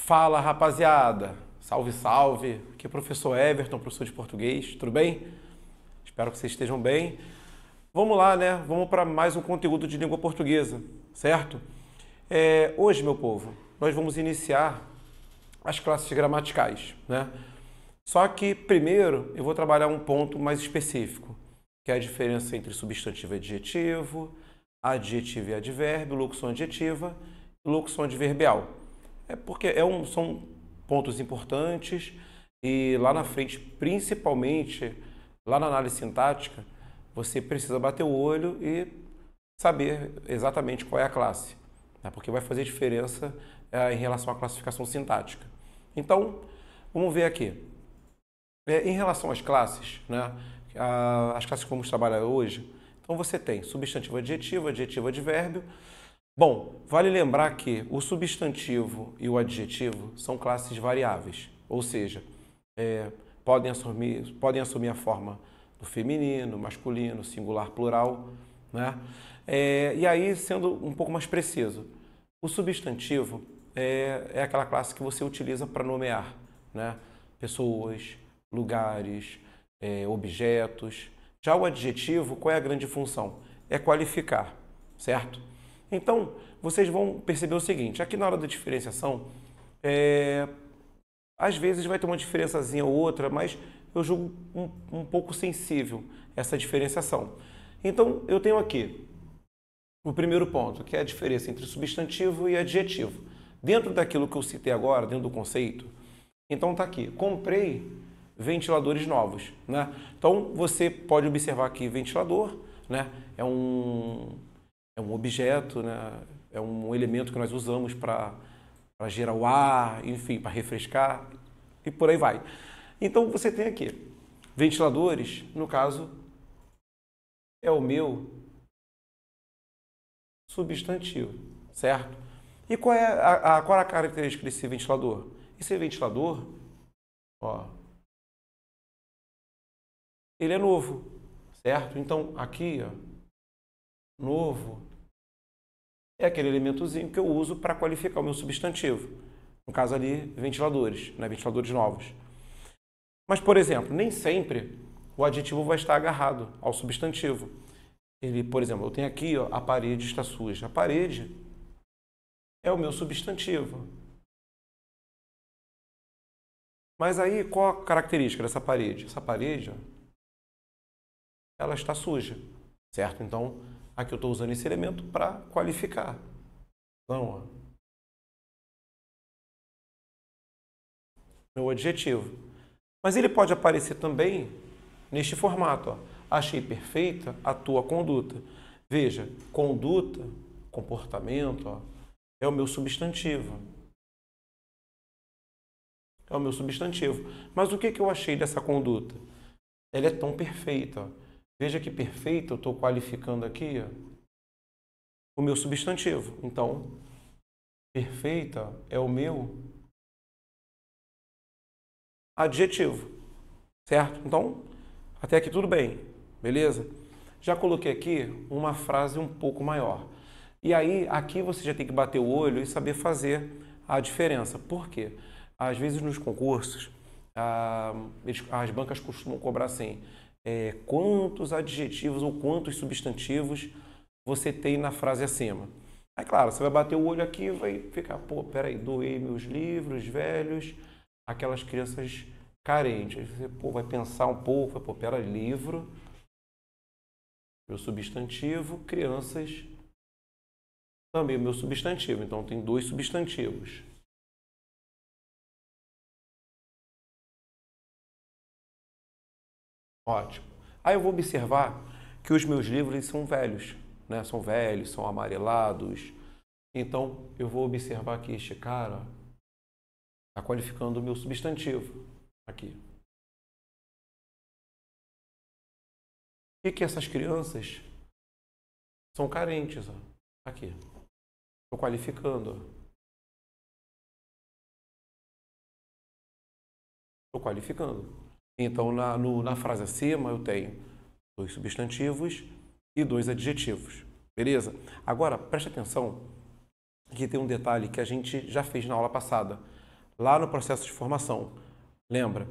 Fala, rapaziada! Salve, salve! Aqui é o professor Everton, professor de português, tudo bem? Espero que vocês estejam bem. Vamos lá, né? Vamos para mais um conteúdo de língua portuguesa, certo? Hoje, meu povo, nós vamos iniciar as classes gramaticais, né? Só que, primeiro, eu vou trabalhar um ponto mais específico, que é a diferença entre substantivo e adjetivo, adjetivo e advérbio, locução adjetiva e locução adverbial. Porque são pontos importantes e lá na frente, principalmente lá na análise sintática, você precisa bater o olho e saber exatamente qual é a classe, né? Porque vai fazer diferença em relação à classificação sintática. Então, vamos ver aqui. Em relação às classes, né? As classes que vamos trabalhar hoje, então você tem substantivo adjetivo, adjetivo advérbio. Bom, vale lembrar que o substantivo e o adjetivo são classes variáveis, ou seja, podem assumir a forma do feminino, masculino, singular, plural, né? E aí, sendo um pouco mais preciso, o substantivo é aquela classe que você utiliza para nomear, né? Pessoas, lugares, objetos. Já o adjetivo, qual é a grande função? É qualificar, certo? Então, vocês vão perceber o seguinte, aqui na hora da diferenciação, às vezes vai ter uma diferençazinha ou outra, mas eu julgo um pouco sensível essa diferenciação. Então, eu tenho aqui o primeiro ponto, que é a diferença entre substantivo e adjetivo. Dentro daquilo que eu citei agora, dentro do conceito, então está aqui, comprei ventiladores novos, né? Então, você pode observar aqui ventilador, né? É um objeto, né? É um elemento que nós usamos para gerar o ar, enfim, para refrescar e por aí vai. Então você tem aqui ventiladores, no caso, é o meu substantivo, certo? E qual é qual é a característica desse ventilador? Esse ventilador, ó, ele é novo, certo? Então aqui, ó, novo é aquele elementozinho que eu uso para qualificar o meu substantivo. No caso ali, ventiladores, né? Ventiladores novos. Mas, por exemplo, nem sempre o adjetivo vai estar agarrado ao substantivo. Ele, por exemplo, eu tenho aqui, ó, a parede está suja. A parede é o meu substantivo. Mas aí, qual a característica dessa parede? Essa parede, ó, ela está suja, certo? Então, aqui eu estou usando esse elemento para qualificar. Então, ó, meu adjetivo. Mas ele pode aparecer também neste formato, ó. Achei perfeita a tua conduta. Veja, conduta, comportamento, ó, é o meu substantivo. É o meu substantivo. Mas o que eu achei dessa conduta? Ela é tão perfeita, ó. Veja que perfeita, eu estou qualificando aqui, ó, o meu substantivo. Então, perfeita é o meu adjetivo, certo? Então, até aqui tudo bem, beleza? Já coloquei aqui uma frase um pouco maior. E aí, aqui você já tem que bater o olho e saber fazer a diferença. Por quê? Às vezes nos concursos, as bancas costumam cobrar assim, quantos adjetivos ou quantos substantivos você tem na frase acima. Aí, claro, você vai bater o olho aqui e vai ficar, pô, peraí, doei meus livros velhos, aquelas crianças carentes. Aí você, pô, vai pensar um pouco, vai, pô, pera, livro, meu substantivo, crianças, também o meu substantivo. Então, tem dois substantivos. Ótimo. Aí eu vou observar que os meus livros eles são velhos, né? São velhos, são amarelados. Então, eu vou observar que este cara está qualificando o meu substantivo aqui. E que essas crianças são carentes, ó. Aqui. Estou qualificando, ó. Estou qualificando. Então, na frase acima, eu tenho dois substantivos e dois adjetivos. Beleza? Agora, preste atenção que tem um detalhe que a gente já fez na aula passada. lá no processo de formação. Lembra?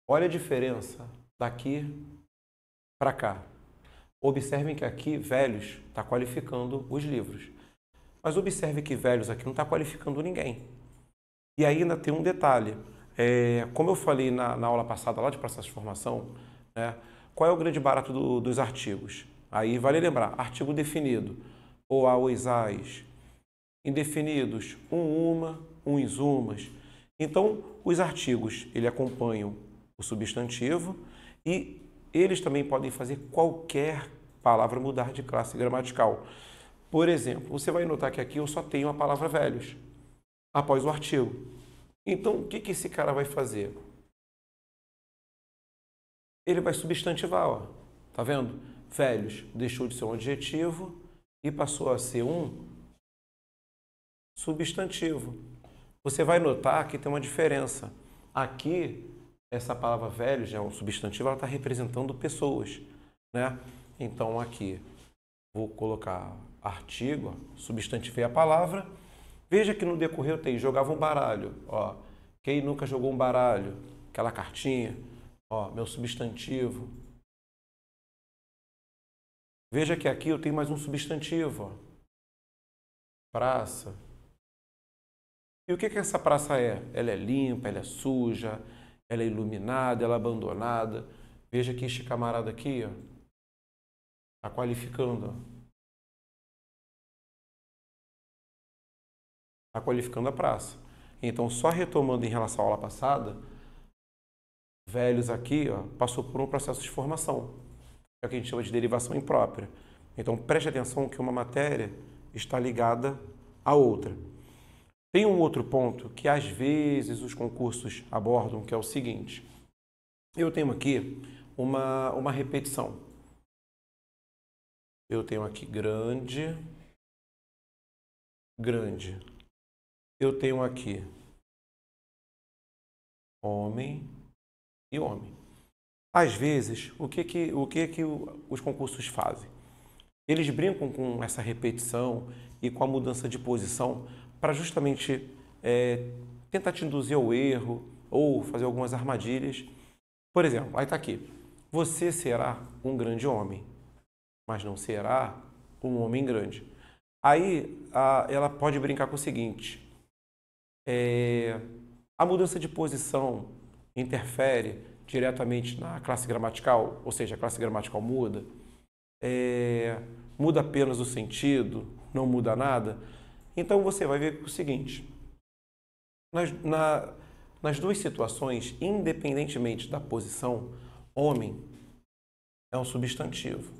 Olha a diferença daqui para cá. Observem que aqui, velhos, está qualificando os livros. Mas observe que velhos aqui não está qualificando ninguém. E ainda tem um detalhe. Como eu falei na aula passada, lá de processo de formação, né, qual é o grande barato dos artigos? Aí vale lembrar, artigo definido, ou a, os, as, indefinidos, uma, uns, umas. Então, os artigos, ele acompanham o substantivo e eles também podem fazer qualquer palavra mudar de classe gramatical. Por exemplo, você vai notar que aqui eu só tenho a palavra velhos após o artigo. Então, o que esse cara vai fazer? Ele vai substantivar, ó. Tá vendo? Velhos deixou de ser um adjetivo e passou a ser um substantivo. Você vai notar que tem uma diferença. Aqui, essa palavra velhos, é um substantivo, ela está representando pessoas, né? Então, aqui, vou colocar artigo, ó, substantivei a palavra. Veja que no decorrer eu tenho, jogava um baralho, ó. Quem nunca jogou um baralho? Aquela cartinha, ó, meu substantivo. Veja que aqui eu tenho mais um substantivo, ó. Praça. E o que essa praça é? Ela é limpa, ela é suja, ela é iluminada, ela é abandonada. Veja que este camarada aqui, ó, está qualificando, ó. Está qualificando a praça. Então, só retomando em relação à aula passada, velhos aqui, ó, passou por um processo de formação. É o que a gente chama de derivação imprópria. Então, preste atenção que uma matéria está ligada à outra. Tem um outro ponto que, às vezes, os concursos abordam, que é o seguinte. Eu tenho aqui uma repetição. Eu tenho aqui grande, grande. Eu tenho aqui homem e homem. Às vezes, o que os concursos fazem? Eles brincam com essa repetição e com a mudança de posição para justamente tentar te induzir ao erro ou fazer algumas armadilhas. Por exemplo, aí está aqui. Você será um grande homem, mas não será um homem grande. Aí ela pode brincar com o seguinte. A mudança de posição interfere diretamente na classe gramatical, ou seja, a classe gramatical muda, muda apenas o sentido, não muda nada. Então você vai ver o seguinte, nas duas situações, independentemente da posição, homem é um substantivo.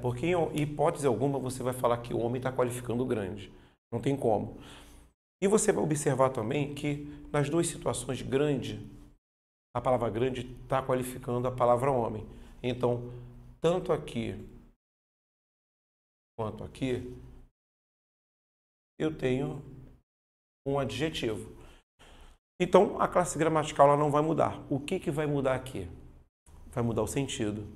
Porque em hipótese alguma você vai falar que o homem está qualificando o grande. Não tem como. E você vai observar também que nas duas situações grande, a palavra grande está qualificando a palavra homem. Então, tanto aqui quanto aqui, eu tenho um adjetivo. Então, a classe gramatical ela não vai mudar. O que vai mudar aqui? Vai mudar o sentido.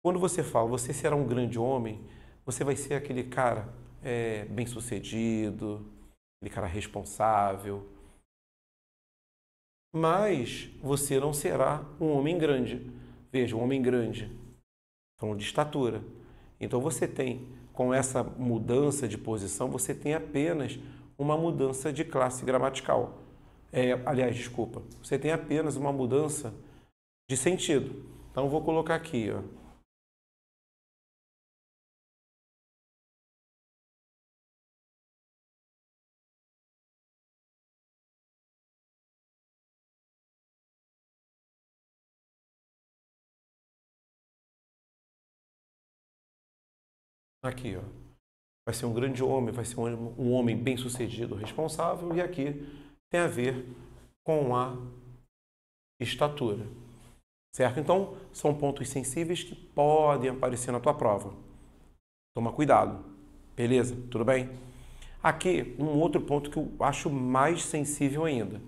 Quando você fala, você será um grande homem, você vai ser aquele cara bem-sucedido, aquele cara responsável. Mas você não será um homem grande. Veja, um homem grande, falando de estatura. Então você tem, com essa mudança de posição, você tem apenas uma mudança de classe gramatical. Aliás, desculpa, você tem apenas uma mudança de sentido. Então eu vou colocar aqui, ó. Aqui, ó, vai ser um grande homem, vai ser um homem bem-sucedido, responsável, e aqui tem a ver com a estatura, certo? Então, são pontos sensíveis que podem aparecer na tua prova. Toma cuidado, beleza? Tudo bem? Aqui, um outro ponto que eu acho mais sensível ainda,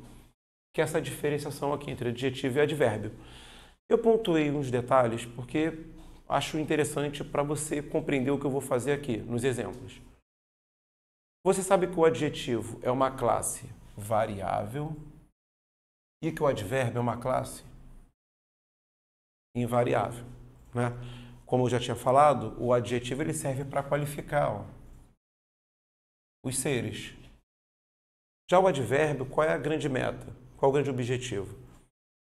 que é essa diferenciação aqui entre adjetivo e advérbio. Eu pontuei uns detalhes porque acho interessante para você compreender o que eu vou fazer aqui nos exemplos. Você sabe que o adjetivo é uma classe variável e que o advérbio é uma classe invariável, né? Como eu já tinha falado, o adjetivo ele serve para qualificar os seres. Já o advérbio, qual é a grande meta? Qual é o grande objetivo?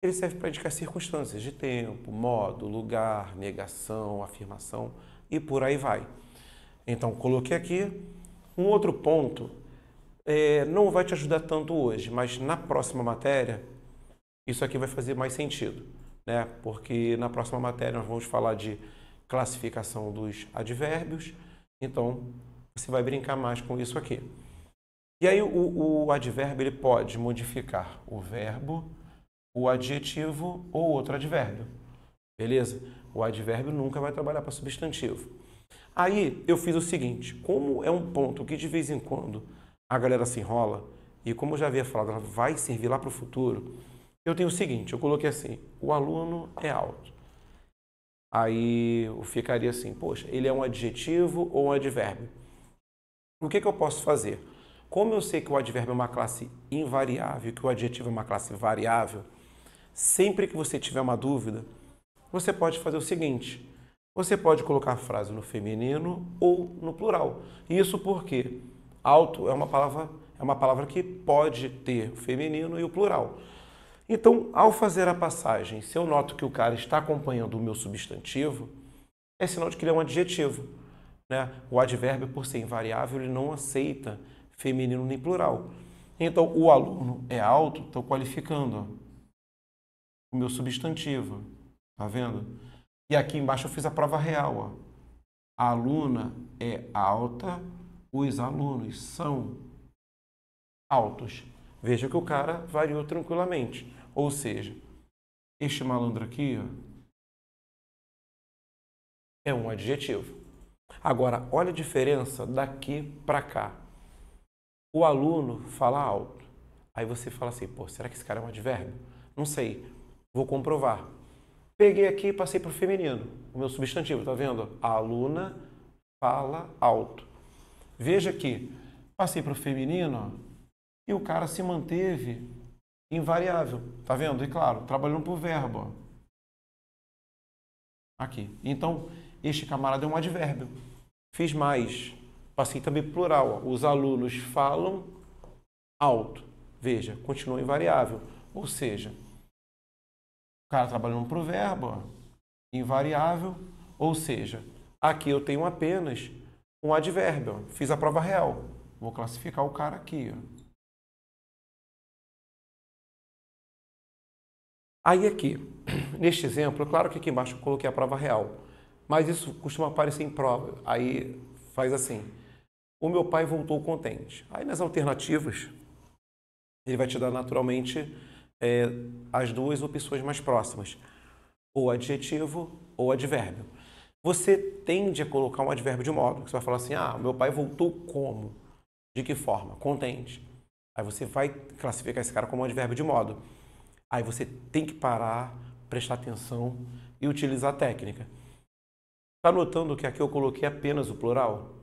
Ele serve para indicar circunstâncias de tempo, modo, lugar, negação, afirmação e por aí vai. Então, coloquei aqui um outro ponto, não vai te ajudar tanto hoje, mas na próxima matéria, isso aqui vai fazer mais sentido, né? Porque na próxima matéria nós vamos falar de classificação dos advérbios, então você vai brincar mais com isso aqui. E aí o advérbio ele pode modificar o verbo, o adjetivo ou outro advérbio, beleza? O advérbio nunca vai trabalhar para substantivo. Aí eu fiz o seguinte, como é um ponto que de vez em quando a galera se enrola, e como eu já havia falado, ela vai servir lá para o futuro, eu tenho o seguinte, eu coloquei assim, o aluno é alto. Aí eu ficaria assim, poxa, ele é um adjetivo ou um advérbio? O que eu posso fazer? Como eu sei que o advérbio é uma classe invariável e que o adjetivo é uma classe variável, sempre que você tiver uma dúvida, você pode fazer o seguinte, você pode colocar a frase no feminino ou no plural. Isso porque alto é uma palavra que pode ter o feminino e o plural. Então, ao fazer a passagem, se eu noto que o cara está acompanhando o meu substantivo, é sinal de que ele é um adjetivo, né? O advérbio, por ser invariável, ele não aceita feminino nem plural. Então, o aluno é alto, estou qualificando o meu substantivo, tá vendo? E aqui embaixo eu fiz a prova real, ó. A aluna é alta, os alunos são altos. Veja que o cara variou tranquilamente. Ou seja, este malandro aqui, ó, é um adjetivo. Agora, olha a diferença daqui para cá. O aluno fala alto. Aí você fala assim, pô, será que esse cara é um advérbio? Não sei, vou comprovar. Peguei aqui e passei para o feminino, o meu substantivo, tá vendo? A aluna fala alto. Veja aqui, passei para o feminino e o cara se manteve invariável, tá vendo? E claro, trabalhando por verbo. Ó. Aqui. Então, este camarada é um advérbio. Fiz mais. Passei também plural. Ó. Os alunos falam alto. Veja, continua invariável. Ou seja, o cara trabalhando para o verbo, ó, invariável. Ou seja, aqui eu tenho apenas um advérbio. Ó. Fiz a prova real. Vou classificar o cara aqui. Ó. Aí aqui, neste exemplo, claro que aqui embaixo eu coloquei a prova real, mas isso costuma aparecer em prova. Aí faz assim, o meu pai voltou contente. Aí nas alternativas, ele vai te dar naturalmente as duas opções mais próximas, ou adjetivo ou advérbio. Você tende a colocar um advérbio de modo, que você vai falar assim, ah, meu pai voltou como? De que forma? Contente. Aí você vai classificar esse cara como um advérbio de modo. Aí você tem que parar, prestar atenção e utilizar a técnica. Está notando que aqui eu coloquei apenas o plural?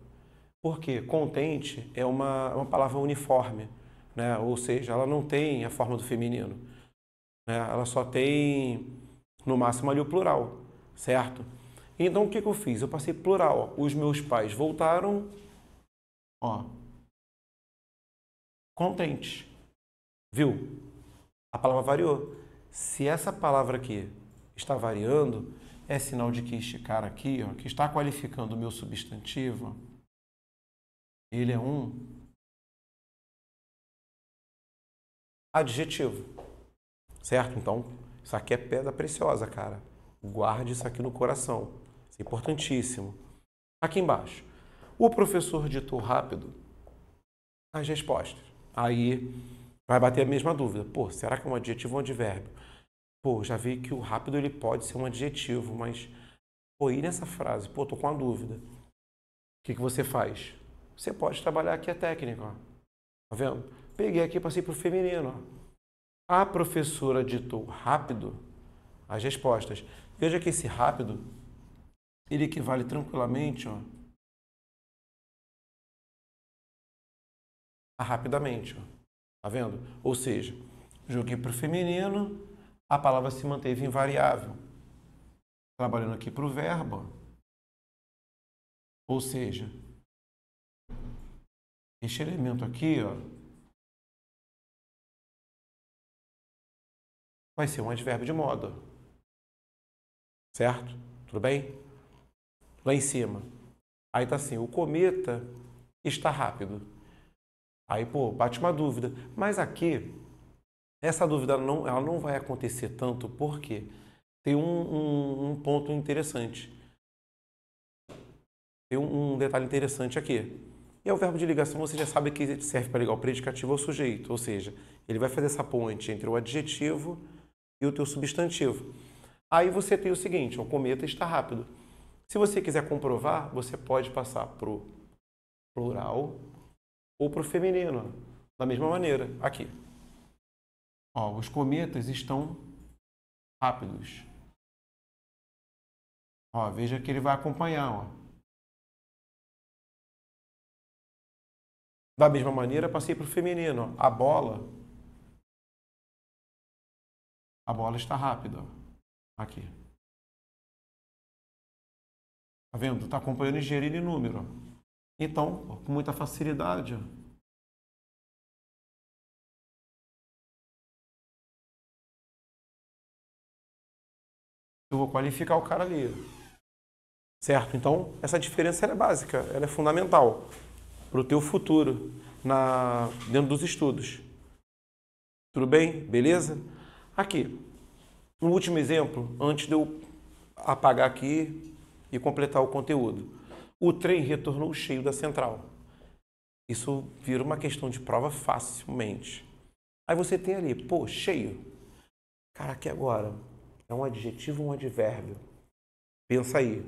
Porque contente é uma palavra uniforme, né? Ou seja, ela não tem a forma do feminino. Né? Ela só tem, no máximo, ali o plural, certo? Então, o que eu fiz? Eu passei plural. Ó. Os meus pais voltaram, ó, contentes. Viu? A palavra variou. Se essa palavra aqui está variando, é sinal de que este cara aqui, ó, que está qualificando o meu substantivo, ele é um adjetivo, certo? Então, isso aqui é pedra preciosa, cara. Guarde isso aqui no coração. Isso é importantíssimo. Aqui embaixo, o professor ditou rápido as respostas. Aí vai bater a mesma dúvida. Pô, será que é um adjetivo ou um advérbio? Pô, já vi que o rápido ele pode ser um adjetivo, mas... Pô, e nessa frase? Pô, tô com uma dúvida. O que você faz? Você pode trabalhar aqui a técnica, ó. Tá vendo? Peguei aqui e passei para o feminino, ó. A professora ditou rápido as respostas. Veja que esse rápido, ele equivale tranquilamente, ó, rapidamente. Ó. Tá vendo? Ou seja, joguei para o feminino, a palavra se manteve invariável. Trabalhando aqui para o verbo. Ou seja, este elemento aqui, ó, vai ser um advérbio de modo. Certo? Tudo bem? Lá em cima. Aí tá assim, o cometa está rápido. Aí, pô, bate uma dúvida. Mas aqui, essa dúvida ela não vai acontecer tanto porque tem um ponto interessante. Tem um detalhe interessante aqui. E é o verbo de ligação, você já sabe que serve para ligar o predicativo ao sujeito. Ou seja, ele vai fazer essa ponte entre o adjetivo e o teu substantivo. Aí você tem o seguinte, o cometa está rápido. Se você quiser comprovar, você pode passar para o plural ou para o feminino, da mesma maneira, aqui. Ó, os cometas estão rápidos. Ó, veja que ele vai acompanhar. Ó. Da mesma maneira, passei para o feminino. Ó. A bola está rápida. Ó. Aqui. Tá vendo? Está acompanhando engenharia e número. Então, ó, com muita facilidade. Ó. Eu vou qualificar o cara ali. Certo? Então, essa diferença é básica, ela é fundamental para o teu futuro dentro dos estudos. Tudo bem? Beleza? Aqui, um último exemplo, antes de eu apagar aqui e completar o conteúdo. O trem retornou cheio da central. Isso vira uma questão de prova facilmente. Aí você tem ali, pô, cheio. Cara, aqui agora é um adjetivo ou um advérbio? Pensa aí.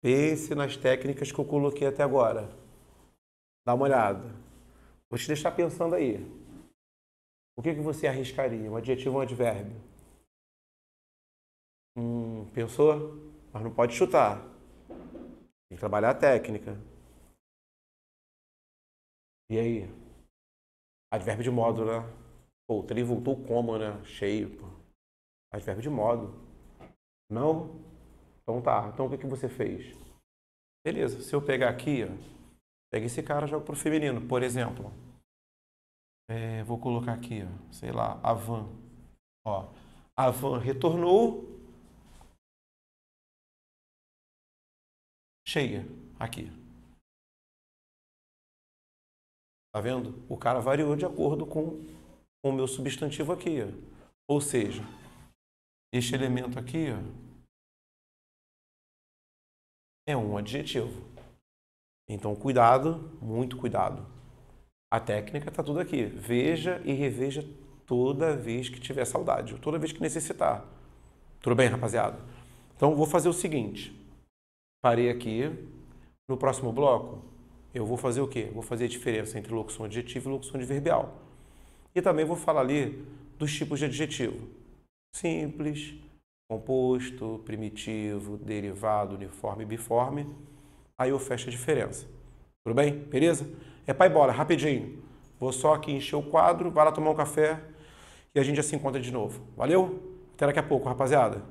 Pense nas técnicas que eu coloquei até agora. Dá uma olhada. Vou te deixar pensando aí. O que você arriscaria? Um adjetivo ou um advérbio? Pensou? Mas não pode chutar. Tem que trabalhar a técnica. E aí? Advérbio de modo, né? Pô, o trem voltou como, né? Cheio. Pô. Advérbio de modo. Não? Então tá. Então o que você fez? Beleza. Se eu pegar aqui, ó, pega esse cara e jogo pro feminino. Por exemplo, vou colocar aqui, ó, sei lá, a van. Ó, a van retornou cheia. Aqui. Tá vendo? O cara variou de acordo com o meu substantivo aqui. Ó. Ou seja, este elemento aqui, ó, é um adjetivo. Então, cuidado, muito cuidado. A técnica está tudo aqui. Veja e reveja toda vez que tiver saudade, toda vez que necessitar. Tudo bem, rapaziada? Então, vou fazer o seguinte. Parei aqui. No próximo bloco, eu vou fazer o quê? Vou fazer a diferença entre locução adjetiva e locução adverbial. E também vou falar ali dos tipos de adjetivo. Simples, composto, primitivo, derivado, uniforme, biforme. Aí eu fecho a diferença. Tudo bem? Beleza? É pai bola, rapidinho. Vou só aqui encher o quadro, vai lá tomar um café e a gente já se encontra de novo. Valeu? Até daqui a pouco, rapaziada.